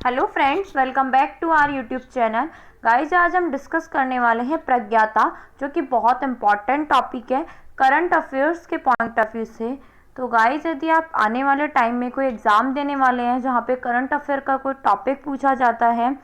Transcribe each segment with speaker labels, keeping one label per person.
Speaker 1: Hello friends, welcome back to our YouTube channel. Guys, आज हम discuss करने वाले हैं प्रज्ञाता, जो कि बहुत इम्पॉर्टेंट टॉपिक है करंट अफेयर्स के पॉइंट ऑफ व्यू से। तो गाइज, यदि आप आने वाले टाइम में कोई एग्ज़ाम देने वाले हैं जहाँ पे करंट अफेयर का कोई टॉपिक पूछा जाता है,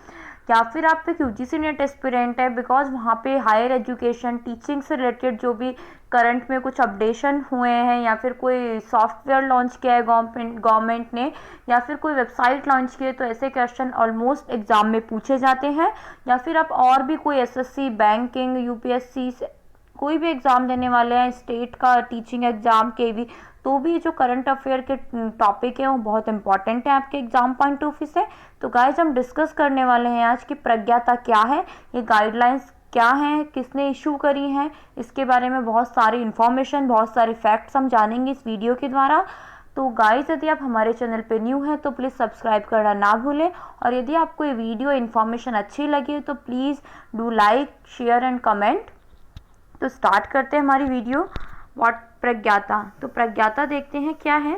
Speaker 1: या फिर आप एक यूजीसी नेट एस्पिरेंट है, बिकॉज वहाँ पे हायर एजुकेशन टीचिंग से रिलेटेड जो भी करंट में कुछ अपडेशन हुए हैं, या फिर कोई सॉफ्टवेयर लॉन्च किया है गवर्नमेंट ने, या फिर कोई वेबसाइट लॉन्च की है, तो ऐसे क्वेश्चन ऑलमोस्ट एग्जाम में पूछे जाते हैं। या फिर आप और भी कोई एसएससी, बैंकिंग, यूपीएससी से कोई भी एग्ज़ाम देने वाले हैं, स्टेट का टीचिंग एग्ज़ाम के भी, तो भी जो करंट अफेयर के टॉपिक है वो बहुत इंपॉर्टेंट है आपके एग्जाम पॉइंट ऑफ व्यू से। तो गाइज, हम डिस्कस करने वाले हैं आज की प्रज्ञाता क्या है, ये गाइडलाइंस क्या हैं, किसने इशू करी हैं, इसके बारे में बहुत सारी इन्फॉर्मेशन, बहुत सारे फैक्ट्स हम जानेंगे इस वीडियो के द्वारा। तो गाइज, यदि आप हमारे चैनल पे न्यू हैं तो प्लीज़ सब्सक्राइब करना ना भूलें, और यदि आपको ये वीडियो इन्फॉर्मेशन अच्छी लगी तो please do like, share and comment. तो स्टार्ट करते हैं हमारी वीडियो। व्हाट प्रज्ञाता। तो प्रज्ञाता देखते हैं क्या है।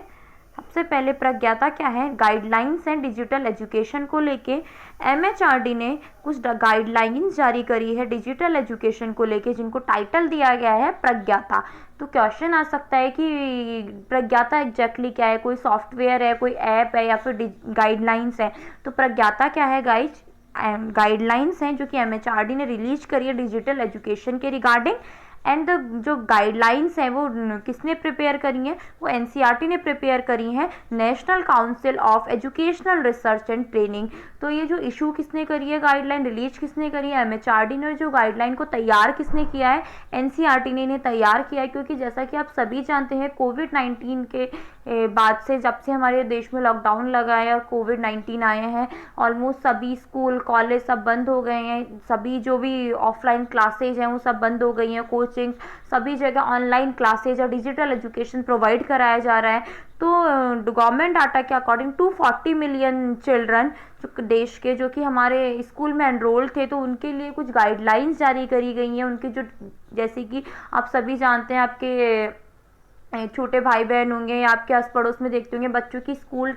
Speaker 1: सबसे पहले प्रज्ञाता क्या है, गाइडलाइंस हैं डिजिटल एजुकेशन को लेके। एमएचआरडी ने कुछ गाइडलाइंस जारी करी है डिजिटल एजुकेशन को लेके, जिनको टाइटल दिया गया है प्रज्ञाता। तो क्वेश्चन आ सकता है कि प्रज्ञाता एग्जैक्टली क्या है, कोई सॉफ्टवेयर है, कोई ऐप है, या फिर गाइडलाइंस है। तो प्रज्ञाता क्या है गाइज, गाइडलाइंस हैं जो कि एमएचआरडी ने रिलीज करी है डिजिटल एजुकेशन के रिगार्डिंग। एंड जो गाइडलाइंस हैं वो किसने प्रिपेयर करी हैं, वो एनसीईआरटी ने प्रिपेयर करी हैं, national council of educational research and training. तो ये जो इशू किसने करी है, गाइडलाइन रिलीज किसने करी है, एमएचआरडी ने। जो गाइडलाइन को तैयार किसने किया है, एनसीईआरटी ने इन्हें तैयार किया है। क्योंकि जैसा कि आप सभी जानते हैं, कोविड-19 के बाद से, जब से हमारे देश में लॉकडाउन लगा है और कोविड-19 आए हैं, ऑलमोस्ट सभी स्कूल कॉलेज सब बंद हो गए हैं। सभी जो भी ऑफलाइन क्लासेज हैं वो सब बंद हो गई हैं, कोचिंग सभी जगह ऑनलाइन क्लासेज और डिजिटल एजुकेशन प्रोवाइड कराया जा रहा है। तो गवर्नमेंट डाटा के अकॉर्डिंग 240 मिलियन चिल्ड्रन जो देश के, जो कि हमारे स्कूल में एनरोल थे, तो उनके लिए कुछ गाइडलाइंस जारी करी गई हैं। उनके जो, जैसे कि आप सभी जानते हैं, आपके छोटे भाई बहन होंगे या आपके आस पड़ोस में देखते होंगे बच्चों की स्कूल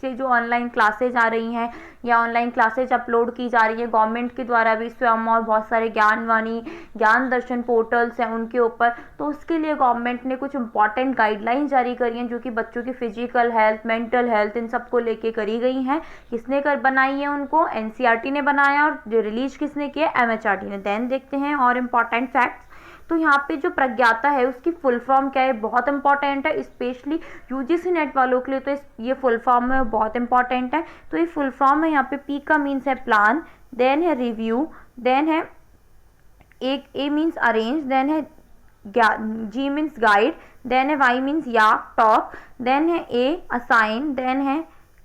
Speaker 1: से जो ऑनलाइन क्लासेज आ रही हैं या ऑनलाइन क्लासेज अपलोड की जा रही है गवर्नमेंट के द्वारा भी, स्वयं और बहुत सारे ज्ञानवाणी, ज्ञान दर्शन पोर्टल्स हैं उनके ऊपर। तो उसके लिए गवर्नमेंट ने कुछ इंपॉर्टेंट गाइडलाइंस जारी करी हैं, जो कि बच्चों की फिजिकल हेल्थ, मेंटल हेल्थ, इन सबको लेके करी गई हैं। किसने कर बनाई है उनको, एनसीईआरटी ने बनाया, और रिलीज किसने किया, एमएचआरडी ने। देन देखते हैं और इम्पॉर्टेंट फैक्ट्स। तो यहाँ पे जो प्रज्ञाता है उसकी फुल फॉर्म क्या है, बहुत इंपॉर्टेंट है, स्पेशली यूजीसी नेट वालों के लिए। तो ये फुल फॉर्म है, बहुत इंपॉर्टेंट है। तो ये फुल फॉर्म है, यहाँ पे पी का मीन्स है प्लान, देन है रिव्यू, देन है एक ए मीन्स अरेंज, देन है जी मीन्स गाइड, देन है वाई मीन्स या टॉक, देन है ए असाइन, देन है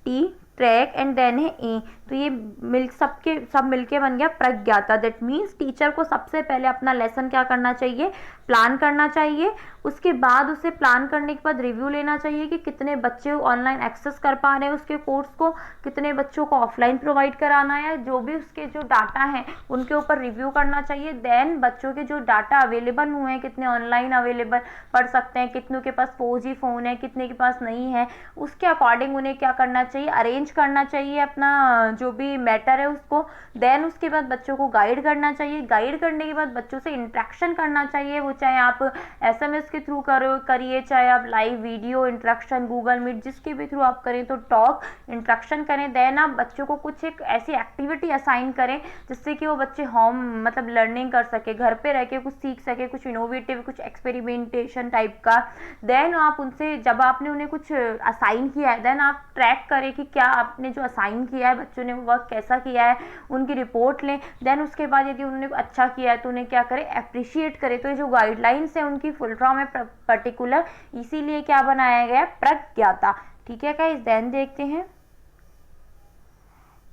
Speaker 1: टी ट्रैक, एंड देन है ए। तो ये सब मिलके बन गया प्रज्ञाता। दैट मीन्स टीचर को सबसे पहले अपना लेसन क्या करना चाहिए, प्लान करना चाहिए। उसके बाद उसे प्लान करने के बाद रिव्यू लेना चाहिए कि कितने बच्चे ऑनलाइन एक्सेस कर पा रहे हैं उसके कोर्स को, कितने बच्चों को ऑफलाइन प्रोवाइड कराना है, जो भी उसके जो डाटा हैं उनके ऊपर रिव्यू करना चाहिए। देन बच्चों के जो डाटा अवेलेबल हुए हैं, कितने ऑनलाइन अवेलेबल पढ़ सकते हैं, कितनों के पास 4G फ़ोन है, कितने के पास नहीं है, उसके अकॉर्डिंग उन्हें क्या करना चाहिए, अरेंज करना चाहिए अपना जो भी मैटर है उसको। देन उसके बाद बच्चों को गाइड करना चाहिए। गाइड करने के बाद बच्चों से इंटरेक्शन करना चाहिए, वो चाहे आप एसएमएस के थ्रू करिए, चाहे आप live video interaction, Google Meet, जिसके भी थ्रू आप करें, तो टॉक इंटरेक्शन करें। देन आप बच्चों को कुछ एक ऐसी एक्टिविटी असाइन करें जिससे कि वो बच्चे होम मतलब लर्निंग कर सके, घर पे रह के कुछ सीख सके, कुछ इनोवेटिव, कुछ एक्सपेरिमेंटेशन टाइप का। देन आप उनसे, जब आपने उन्हें कुछ असाइन किया है, देन आप ट्रैक करें कि क्या आपने जो असाइन किया है, बच्चों ने वर्क कैसा किया है, उनकी रिपोर्ट लें। देन उसके बाद यदि उन्होंने अच्छा किया है तो उन्हें क्या करें, अप्रिशिएट करें। तो ये जो गाइडलाइंस है उनकी फुल फॉर्म है पर्टिकुलर, इसीलिए क्या बनाया गया, प्रज्ञाता। ठीक है गाइस, देन देखते हैं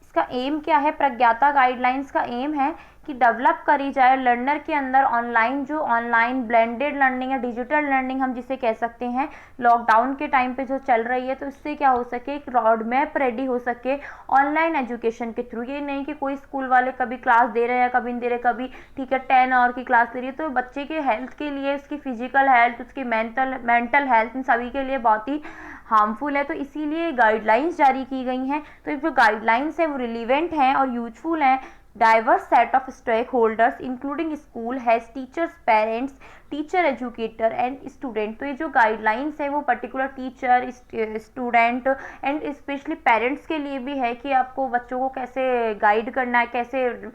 Speaker 1: इसका एम क्या है। प्रज्ञाता गाइडलाइंस का एम है कि डेवलप करी जाए लर्नर के अंदर ऑनलाइन ब्लेंडेड लर्निंग है, डिजिटल लर्निंग हम जिसे कह सकते हैं, लॉकडाउन के टाइम पे जो चल रही है, तो इससे क्या हो सके, एक रोड मैप रेडी हो सके ऑनलाइन एजुकेशन के थ्रू। ये नहीं कि कोई स्कूल वाले कभी क्लास दे रहे हैं, कभी नहीं दे रहे, कभी ठीक है 10 आवर की क्लास दे रही है। तो बच्चे के हेल्थ के लिए, उसकी फिजिकल हेल्थ, उसकी मेंटल हेल्थ, इन सभी के लिए बहुत ही हार्मफुल है, तो इसीलिए गाइडलाइंस जारी की गई हैं। तो ये जो गाइडलाइंस है वो रिलीवेंट हैं और यूजफुल हैं। diverse set of stakeholders including school has teachers, parents, teacher, educator and student. तो ये जो गाइडलाइंस है वो particular teacher, student and specially parents के लिए भी है कि आपको बच्चों को कैसे गाइड करना है, कैसे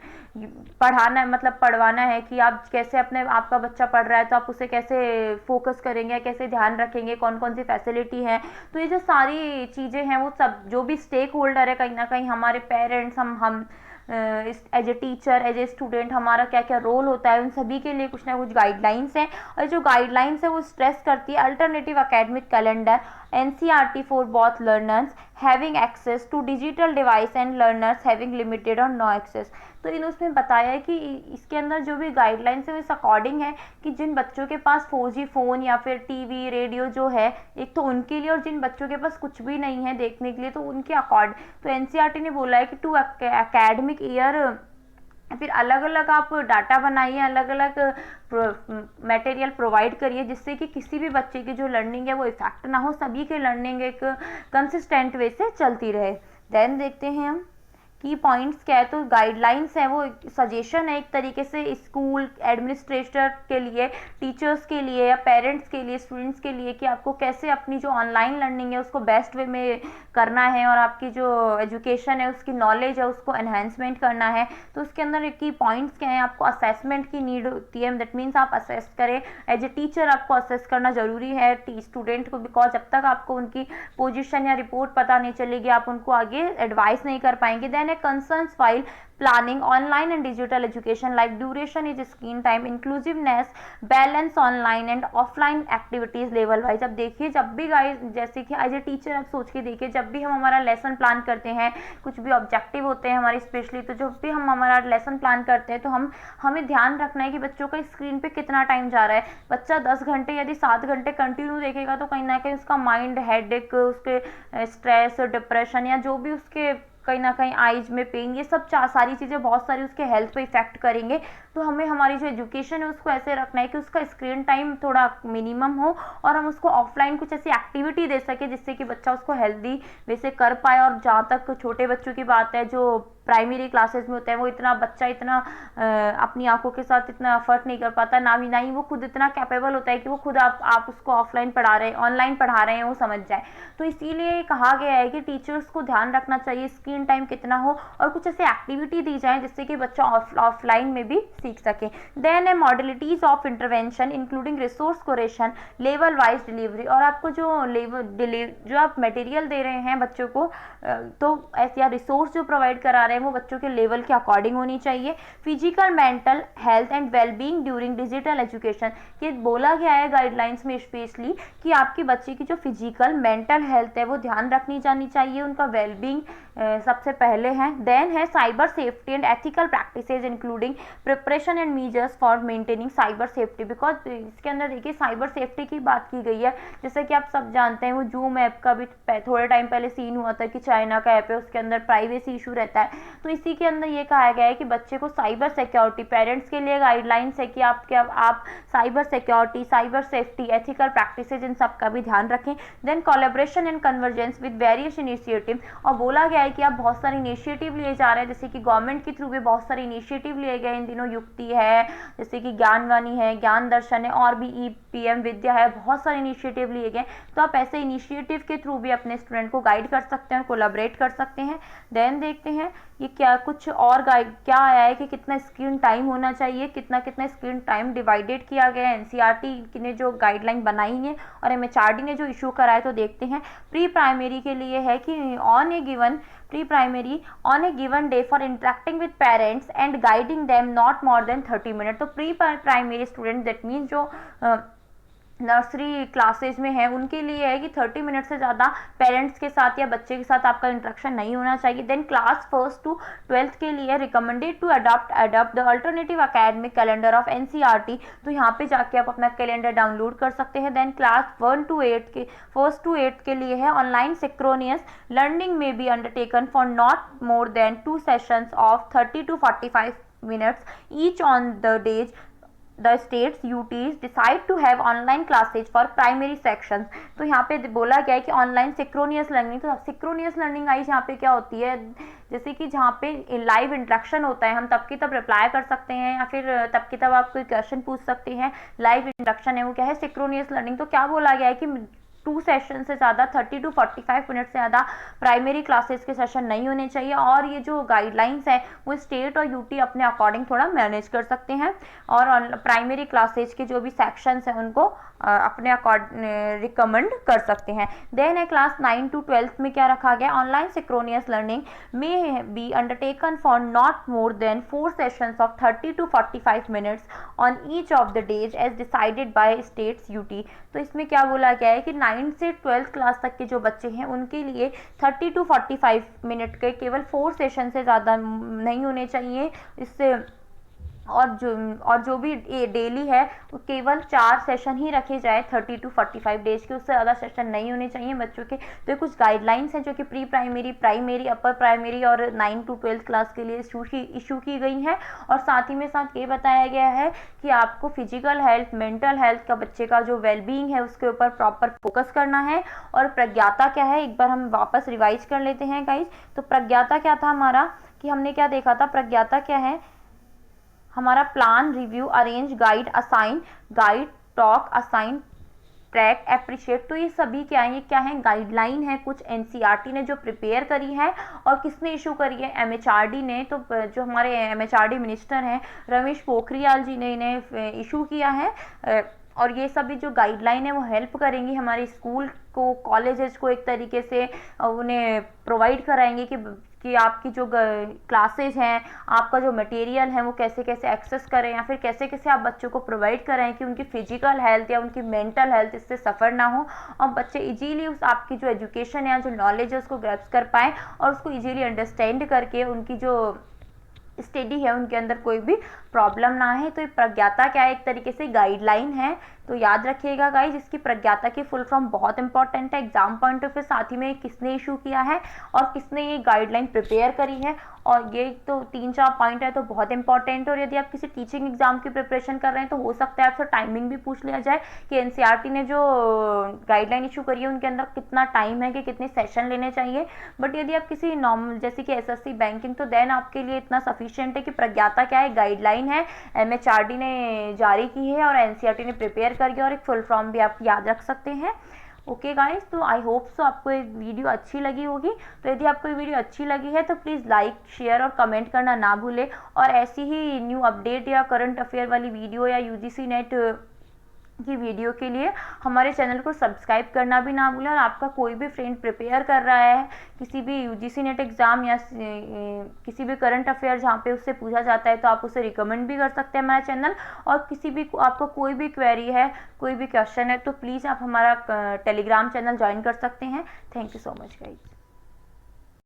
Speaker 1: पढ़ाना है, मतलब पढ़वाना है कि आप कैसे अपने आपका बच्चा पढ़ रहा है तो आप उसे कैसे फोकस करेंगे, कैसे ध्यान रखेंगे, कौन कौन सी फैसिलिटी है। तो ये जो सारी चीज़ें हैं वो सब जो भी स्टेक होल्डर है कहीं ना कहीं हमारे पेरेंट्स, हम as a teacher, as a student हमारा क्या क्या रोल होता है, उन सभी के लिए कुछ ना कुछ गाइडलाइंस हैं। और जो गाइडलाइंस है वो स्ट्रेस करती है alternative academic calendar NCERT for both learners having access to digital device and learners having limited और नो एक्सेस। तो इन उसमें बताया है कि इसके अंदर जो भी गाइडलाइंस है इस अकॉर्डिंग है कि जिन बच्चों के पास 4G फ़ोन या फिर टीवी, रेडियो जो है एक तो उनके लिए, और जिन बच्चों के पास कुछ भी नहीं है देखने के लिए तो उनके अकॉर्ड। तो एनसीईआरटी ने बोला है कि टू एकेडमिक ईयर फिर अलग अलग आप डाटा बनाइए, अलग अलग मटेरियल प्रोवाइड करिए जिससे कि किसी भी बच्चे की जो लर्निंग है वो इफेक्ट ना हो, सभी की लर्निंग एक कंसिस्टेंट वे से चलती रहे। देन देखते हैं हम की पॉइंट्स क्या है। तो गाइडलाइंस है वो सजेशन है एक तरीके से स्कूल एडमिनिस्ट्रेटर के लिए, टीचर्स के लिए या पेरेंट्स के लिए, स्टूडेंट्स के लिए कि आपको कैसे अपनी जो ऑनलाइन लर्निंग है उसको बेस्ट वे में करना है और आपकी जो एजुकेशन है उसकी नॉलेज है उसको एनहेंसमेंट करना है। तो उसके अंदर की पॉइंट्स क्या हैं, आपको असेसमेंट की नीड होती है, दैट मीन्स आप असेस करें, एज ए टीचर आपको असेस करना ज़रूरी है स्टूडेंट को, बिकॉज जब तक आपको उनकी पोजिशन या रिपोर्ट पता नहीं चलेगी आप उनको आगे एडवाइस नहीं कर पाएंगे। Then concerns while planning online and digital education like duration is screen time, inclusiveness, balance online and offline activities level wise। अब देखिए जब भी गाइस जैसे कि एज ए टीचर आप सोच के देखिए, जब भी हम हमारा लेसन प्लान करते हैं, कुछ भी ऑब्जेक्टिव होते हैं हमारे स्पेशली, तो जब भी हम हमारा लेसन प्लान करते हैं तो हमें ध्यान रखना है कि बच्चों का स्क्रीन पे कितना टाइम जा रहा है। बच्चा 10 घंटे यदि 7 घंटे कंटिन्यू देखेगा तो कहीं ना कहीं उसका माइंड, हेडेक, उसके स्ट्रेस, डिप्रेशन या जो भी उसके कहीं ना कहीं आइज में पेन, ये सब सारी चीज़ें बहुत सारी उसके हेल्थ पे इफेक्ट करेंगे। तो हमें हमारी जो एजुकेशन है उसको ऐसे रखना है कि उसका स्क्रीन टाइम थोड़ा मिनिमम हो और हम उसको ऑफलाइन कुछ ऐसी एक्टिविटी दे सके जिससे कि बच्चा उसको हेल्दी वैसे कर पाए। और जहाँ तक छोटे बच्चों की बात है जो प्राइमरी क्लासेस में होते हैं, वो इतना बच्चा इतना अपनी आंखों के साथ इतना एफर्ट नहीं कर पाता, ना ही वो खुद इतना कैपेबल होता है कि वो खुद आप उसको ऑफलाइन पढ़ा रहे हैं, ऑनलाइन पढ़ा रहे हैं वो समझ जाए। तो इसीलिए कहा गया है कि टीचर्स को ध्यान रखना चाहिए स्क्रीन टाइम कितना हो और कुछ ऐसे एक्टिविटी दी जाए जिससे कि बच्चा ऑफलाइन में भी सीख सके। देन है modalities of intervention including resource curation, level wise delivery. और आपको जो आप मटेरियल दे रहे हैं बच्चों को तो ऐसे या रिसोर्स जो प्रोवाइड करा रहे हैं वो बच्चों के लेवल के अकॉर्डिंग होनी चाहिए। Physical, mental health and wellbeing during digital education, ये बोला गया है गाइडलाइंस में स्पेशली कि आपकी बच्चे की जो फिजिकल, मेंटल हेल्थ है वो ध्यान रखनी जानी चाहिए, उनका वेलबींग सबसे पहले है। देन है cyber safety and ethical practices including preparation and measures for maintaining cyber safety, because इसके अंदर देखिए साइबर सेफ्टी की बात की गई है। जैसे कि आप सब जानते हैं वो जूम ऐप का भी थोड़े टाइम पहले सीन हुआ था कि चाइना का ऐप है उसके अंदर प्राइवेसी इशू रहता है। तो इसी के अंदर ये कहा गया है कि बच्चे को साइबर सिक्योरिटी, पेरेंट्स के लिए गाइडलाइंस है कि आप cyber security, cyber safety, ethical practices इन सब का भी ध्यान रखें। Then collaboration and convergence with various initiative, और बोला गया है कि आप बहुत सारे इनिशिएटिव लिए जा रहे हैं, जैसे कि गवर्नमेंट के थ्रू भी बहुत सारे इनिशिएटिव लिए गए इन दिनों, युक्ति है, जैसे कि ज्ञानवाणी है, ज्ञान दर्शन है और भी PM विद्या है, बहुत सारे इनिशिएटिव लिए गए। तो आप ऐसे इनिशिएटिव के थ्रू भी अपने स्टूडेंट को गाइड कर सकते हैं, कोलैबोरेट कर सकते हैं। देन देखते हैं ये क्या कुछ और गाइड क्या आया है कि कितना स्क्रीन टाइम होना चाहिए, कितना स्क्रीन टाइम डिवाइडेड किया गया है। एनसीईआरटी ने जो गाइडलाइन बनाई है और MHRD ने जो इशू करा है, तो देखते हैं प्री प्राइमरी के लिए है कि on a given day for interacting with parents and guiding them not more than 30 minute. तो pre primary student that means जो नर्सरी क्लासेज में है उनके लिए है कि 30 मिनट से ज़्यादा पेरेंट्स के साथ या बच्चे के साथ आपका इंटरेक्शन नहीं होना चाहिए। Then class 1st to 12th के लिए recommended to adopt the alternative academic calendar of NCERT. तो यहाँ पे जाके आप अपना कैलेंडर डाउनलोड कर सकते हैं। देन क्लास 1 to 8 के 1st to 8th के लिए है ऑनलाइन सिंक्रोनियस लर्निंग में be undertaken for not more than 2 sessions of 30 to 45 minutes each on the days the states UTs decide to have online classes for primary sections. तो यहाँ पे बोला गया है कि ऑनलाइन सिक्रोनियस लर्निंग। तो सिक्रोनियस learning guys यहाँ पे क्या होती है, जैसे कि जहाँ पे लाइव इंटरेक्शन होता है, हम तब की तब रिप्लाई कर सकते हैं या फिर तब की तब आप कोई क्वेश्चन पूछ सकते हैं, लाइव इंटरेक्शन है, वो क्या है सिक्रोनियस लर्निंग। तो क्या बोला गया है कि 2 सेशन से ज़्यादा 30 to 45 मिनट से ज़्यादा प्राइमरी क्लासेस के सेशन नहीं होने चाहिए। और ये जो गाइडलाइंस है वो स्टेट और यूटी अपने अकॉर्डिंग थोड़ा मैनेज कर सकते हैं, और प्राइमरी क्लासेज के जो भी सेक्शंस हैं उनको अपने अकॉर्डिंग रिकमेंड कर सकते हैं। देन है क्लास 9 to 12 में क्या रखा गया, online synchronous learning may be undertaken for not more than 4 sessions of 30 to 45 minutes on each of the days as decided by states UT. तो इसमें क्या बोला गया है कि 9 से 12 क्लास तक के जो बच्चे हैं उनके लिए 30 to 45 मिनट के केवल 4 सेशन से ज़्यादा नहीं होने चाहिए। इससे और जो भी डेली है वो केवल 4 सेशन ही रखे जाए 30 to 45 डेज के, उससे ज़्यादा सेशन नहीं होने चाहिए बच्चों के। तो ये कुछ गाइडलाइंस हैं जो कि pre primary, primary, upper primary और 9 to 12 क्लास के लिए इशू की गई हैं। और साथ ही में साथ ये बताया गया है कि आपको फिजिकल हेल्थ, मेंटल हेल्थ का, बच्चे का जो वेलबींग है उसके ऊपर प्रॉपर फोकस करना है। और प्रज्ञाता क्या है, एक बार हम वापस रिवाइज कर लेते हैं गाइज। तो प्रज्ञाता क्या था हमारा, कि हमने क्या देखा था, प्रज्ञाता क्या है हमारा, plan, review, arrange, guide, assign, talk, assign, track, appreciate. तो ये सभी क्या है, ये क्या है, गाइडलाइन है कुछ एनसीईआरटी ने जो प्रिपेयर करी है। और किसने इशू करी है, एमएचआरडी ने। तो जो हमारे एमएचआरडी मिनिस्टर हैं रमेश पोखरियाल जी ने इन्हें इशू किया है। और ये सभी जो गाइडलाइन है वो हेल्प करेंगी हमारे स्कूल को, कॉलेजेस को एक तरीके से उन्हें प्रोवाइड कराएंगे कि आपकी जो क्लासेज हैं, आपका जो मटेरियल है वो कैसे कैसे एक्सेस करें, या फिर कैसे कैसे आप बच्चों को प्रोवाइड करें कि उनकी फिजिकल हेल्थ या उनकी मेंटल हेल्थ इससे सफ़र ना हो, और बच्चे इजीली उस आपकी जो एजुकेशन है, जो नॉलेज है उसको ग्रैस्प कर पाएँ और उसको इजीली अंडरस्टैंड करके उनकी जो स्टडी है उनके अंदर कोई भी प्रॉब्लम ना है। तो ये प्रज्ञाता क्या है, एक तरीके से गाइडलाइन है। तो याद रखिएगा गाइज, इसकी प्रज्ञाता की फुल फॉर्म बहुत इंपॉर्टेंट है एग्जाम पॉइंट ऑफ व्यू, साथ ही में किसने इशू किया है और किसने ये गाइडलाइन प्रिपेयर करी है। और ये तो 3-4 पॉइंट है तो बहुत इंपॉर्टेंट है। और यदि आप किसी टीचिंग एग्जाम की प्रिपरेशन कर रहे हैं तो हो सकता है आपसे टाइमिंग भी पूछ लिया जाए कि एनसीईआरटी ने जो गाइडलाइन इशू करी है उनके अंदर कितना टाइम है, कि कितने सेशन लेने चाहिए। बट यदि आप किसी नॉर्मल जैसे कि एसएससी बैंकिंग, तो देन आपके लिए इतना सफिशिएंट है कि प्रज्ञाता क्या है, गाइडलाइन है, एमएचआरडी ने जारी की है और एनसीईआरटी ने प्रिपेयर करके, और एक फुल फॉर्म भी आप याद रख सकते हैं। ओके गाइस, तो आई होप सो आपको ये वीडियो अच्छी लगी होगी। तो यदि आपको ये वीडियो अच्छी लगी है तो प्लीज़ लाइक, शेयर और कमेंट करना ना भूलें। और ऐसी ही न्यू अपडेट या करंट अफेयर वाली वीडियो या यूजीसी नेट की वीडियो के लिए हमारे चैनल को सब्सक्राइब करना भी ना भूलें। और आपका कोई भी फ्रेंड प्रिपेयर कर रहा है किसी भी यूजीसी नेट एग्ज़ाम या किसी भी करंट अफेयर जहाँ पे उससे पूछा जाता है, तो आप उसे रिकमेंड भी कर सकते हैं हमारा चैनल। और किसी भी आपको कोई भी क्वेरी है, कोई भी क्वेश्चन है, तो प्लीज़ आप हमारा टेलीग्राम चैनल ज्वाइन कर सकते हैं। Thank you so much guys.